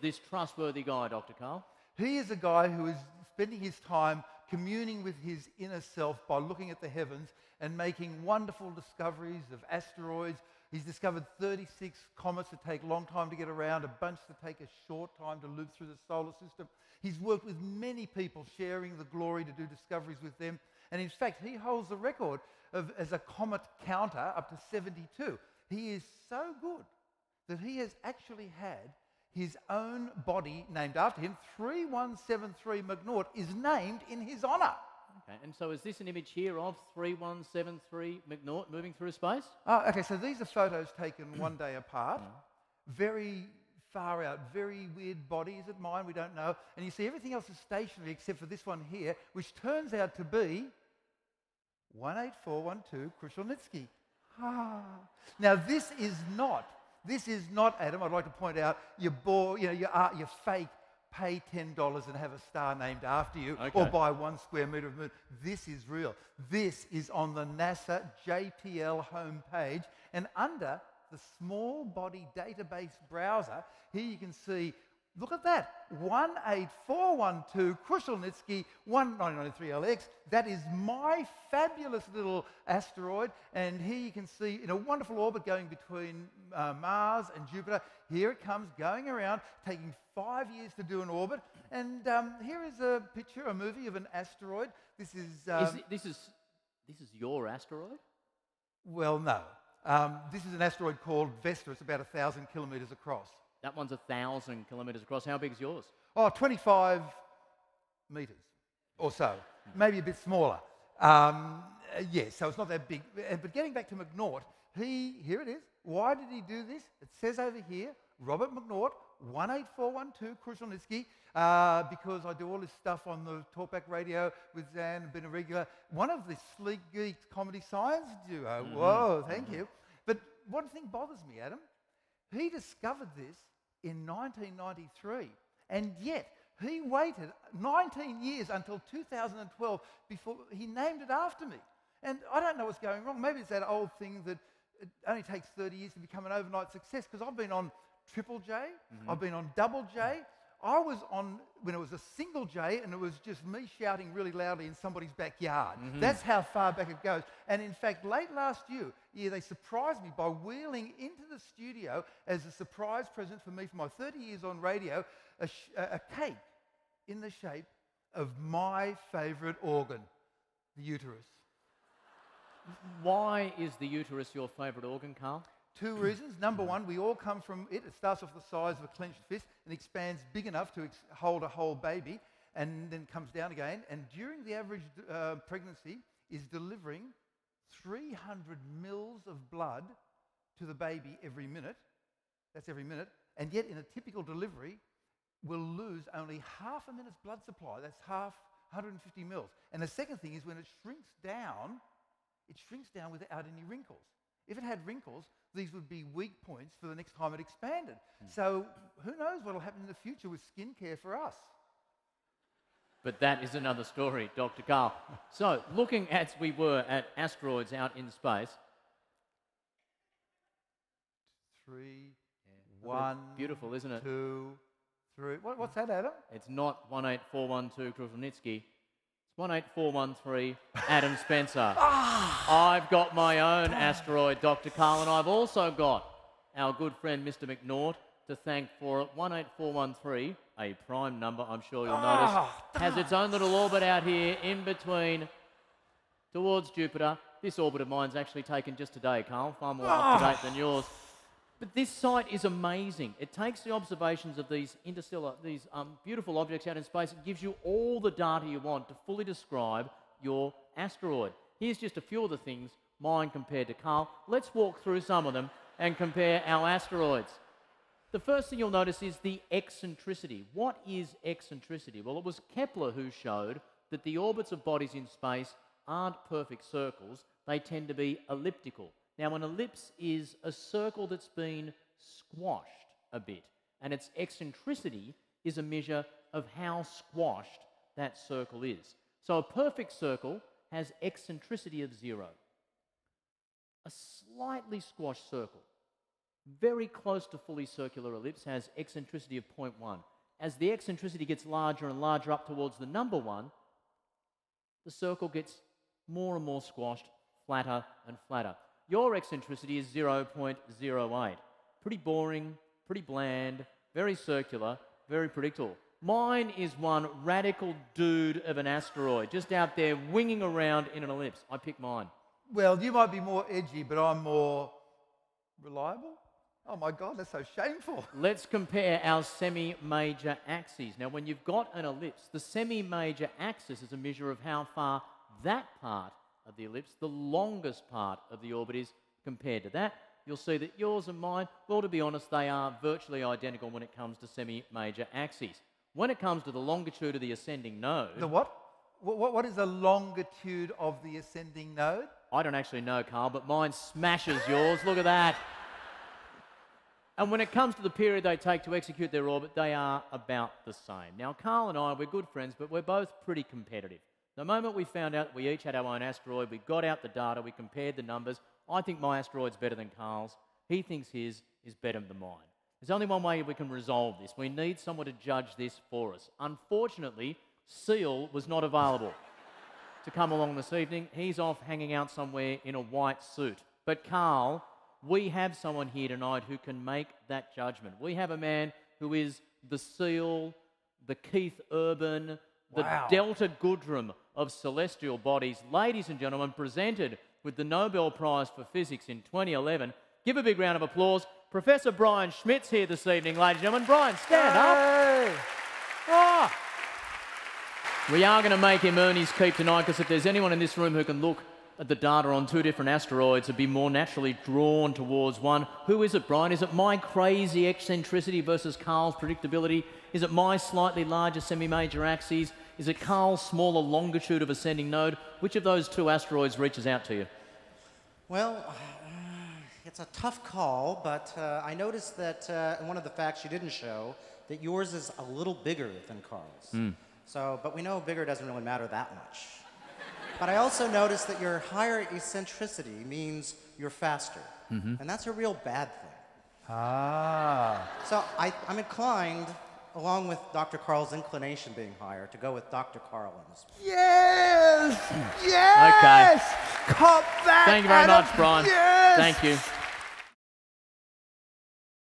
this trustworthy guy, Dr. Karl? He is a guy who is spending his time communing with his inner self by looking at the heavens and making wonderful discoveries of asteroids. He's discovered 36 comets that take a long time to get around, a bunch that take a short time to loop through the solar system. He's worked with many people, sharing the glory to do discoveries with them. And in fact, he holds the record as a comet counter up to 72. He is so good that he has actually had his own body named after him. 3173 McNaught is named in his honour. Okay, and so is this an image here of 3173 McNaught moving through space? Okay, so these are photos taken one day apart. Very far out, very weird body. Is it mine? We don't know. And you see everything else is stationary except for this one here, which turns out to be 18412 Krushelnitsky. Now this is not, Adam, I'd like to point out, you're fake. Pay $10 and have a star named after you, or buy 1 square metre of moon. This is real. This is on the NASA JPL homepage, and under the small body database browser, here you can see, look at that, 18412 Krushelnitsky 1993LX. That is my fabulous little asteroid, and here you can see in a wonderful orbit going between Mars and Jupiter. Here it comes going around, taking 5 years to do an orbit. And here is a picture, a movie of an asteroid. This is your asteroid? Well, no. This is an asteroid called Vesta. It's about 1,000 kilometres across. That one's 1,000 kilometres across. How big is yours? Oh, 25 metres or so, maybe a bit smaller. Yes, so it's not that big. But getting back to McNaught, here it is. Why did he do this? It says over here, Robert McNaught, 18412 Krushelnitsky, because I do all this stuff on the Talkback Radio with Zan and been a regular. One of the Sleek Geeks comedy science duo. Whoa, thank you. But one thing bothers me, Adam. He discovered this in 1993, and yet he waited 19 years until 2012 before he named it after me. And I don't know what's going wrong. Maybe it's that old thing that it only takes 30 years to become an overnight success, because I've been on Triple J, I've been on Double J. I was on when it was a single J and it was just me shouting really loudly in somebody's backyard. That's how far back it goes. And in fact, late last year, they surprised me by wheeling into the studio as a surprise present for me for my 30 years on radio, a cake in the shape of my favourite organ, the uterus. Why is the uterus your favourite organ, Karl? 2 reasons. Number one, we all come from it. It starts off the size of a clenched fist and expands big enough to hold a whole baby, and then comes down again. And during the average pregnancy is delivering 300 mils of blood to the baby every minute. That's every minute. And yet in a typical delivery, we'll lose only half a minute's blood supply. That's 150 mils. And the second thing is when it shrinks down without any wrinkles. If it had wrinkles, these would be weak points for the next time it expanded. So who knows what will happen in the future with skincare for us. But that is another story, Dr. Karl. So, looking as we were at asteroids out in space. 3, Yeah, 1, beautiful, isn't it? 2, 3. What's that, Adam? It's not 18412 Krushelnitsky. It's 18413 Adam Spencer. I've got my own asteroid, Dr. Karl, and I've also got our good friend Mr. McNaught to thank for it. 18413, a prime number, I'm sure you'll notice, has its own little orbit out here in between towards Jupiter. This orbit of mine's actually taken just today, Karl, far more up to date than yours. But this site is amazing. It takes the observations of these beautiful objects out in space and gives you all the data you want to fully describe your asteroid. Here's just a few of the things, mine compared to Karl. Let's walk through some of them and compare our asteroids. The first thing you'll notice is the eccentricity. What is eccentricity? Well, it was Kepler who showed that the orbits of bodies in space aren't perfect circles. They tend to be elliptical. Now, an ellipse is a circle that's been squashed a bit, and its eccentricity is a measure of how squashed that circle is. So a perfect circle has eccentricity of 0. A slightly squashed circle very close to fully circular ellipse has eccentricity of 0.1. As the eccentricity gets larger and larger up towards the number 1, the circle gets more and more squashed, flatter and flatter. Your eccentricity is 0.08. Pretty boring, pretty bland, very circular, very predictable. Mine is one radical dude of an asteroid, just out there winging around in an ellipse. I pick mine. Well, you might be more edgy, but I'm more reliable. Oh my God, that's so shameful. Let's compare our semi-major axes. Now, when you've got an ellipse, the semi-major axis is a measure of how far that part of the ellipse, the longest part of the orbit, is compared to that. You'll see that yours and mine, well, to be honest, they are virtually identical when it comes to semi-major axes. When it comes to the longitude of the ascending node... The what? What is the longitude of the ascending node? I don't actually know, Karl, but mine smashes yours. Look at that. And when it comes to the period they take to execute their orbit, they are about the same. Now, Karl and I, we're good friends, but we're both pretty competitive. The moment we found out that we each had our own asteroid, we got out the data, we compared the numbers. I think my asteroid's better than Karl's. He thinks his is better than mine. There's only one way we can resolve this. We need someone to judge this for us. Unfortunately, Seal was not available to come along this evening. He's off hanging out somewhere in a white suit. But Karl, we have someone here tonight who can make that judgment. We have a man who is the Seal, the Keith Urban, the Delta Goodrem of celestial bodies. Ladies and gentlemen, presented with the Nobel Prize for Physics in 2011. Give a big round of applause. Professor Brian Schmidt's here this evening, ladies and gentlemen. Brian, stand up. Oh. We are going to make him earn his keep tonight, because if there's anyone in this room who can look at the data on 2 different asteroids and be more naturally drawn towards one, who is it, Brian? Is it my crazy eccentricity versus Karl's predictability? Is it my slightly larger semi-major axes? Is it Karl's smaller longitude of ascending node? Which of those 2 asteroids reaches out to you? Well, it's a tough call, but I noticed that in one of the facts you didn't show, that yours is a little bigger than Karl's. So, but we know bigger doesn't really matter that much. But I also noticed that your higher eccentricity means you're faster. And that's a real bad thing. So I'm inclined, along with Dr. Karl's inclination being higher, to go with Dr. Karl on this one. Yes! Yes! Okay. Cop that, Thank you very Adam. much, Brian. Yes! Thank you.